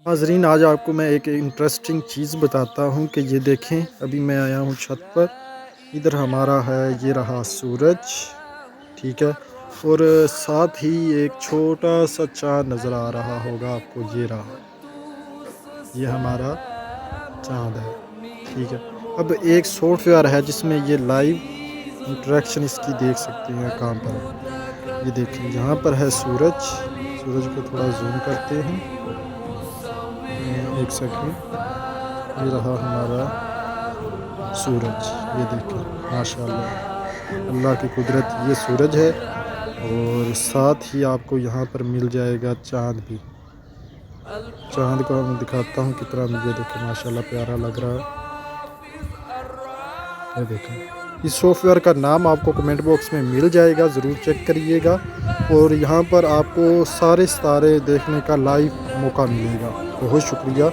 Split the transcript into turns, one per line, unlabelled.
ناظرین آج آپ کو میں ایک انٹرسٹنگ چیز بتاتا ہوں کہ یہ دیکھیں ابھی میں آیا ہوں چھت پر، ادھر ہمارا ہے یہ رہا سورج، ٹھیک ہے، اور ساتھ ہی ایک چھوٹا سا چاند نظر آ رہا ہوگا آپ کو، یہ رہا، یہ ہمارا چاند ہے، ٹھیک ہے۔ اب ایک سافٹ ویئر ہے جس میں یہ لائیو انٹریکشن اس کی دیکھ سکتے ہیں کہاں پر ہے، یہ دیکھیں یہاں پر ہے سورج، سورج کو تھوڑا زوم کرتے ہیں، ایک سیکنڈ، یہ رہا ہمارا سورج، یہ دیکھیں ماشاءاللہ اللہ کی قدرت، یہ سورج ہے اور ساتھ ہی آپ کو یہاں پر مل جائے گا چاند بھی، چاند کو میں دکھاتا ہوں کتنا، یہ دیکھیں ماشاءاللہ پیارا لگ رہا ہے، یہ دیکھیں۔ اس سافٹ ویئر کا نام آپ کو کمنٹ باکس میں مل جائے گا، ضرور چیک کریے گا، اور یہاں پر آپ کو سارے ستارے دیکھنے کا لائیو موقع ملے گا۔ بہت شکریہ۔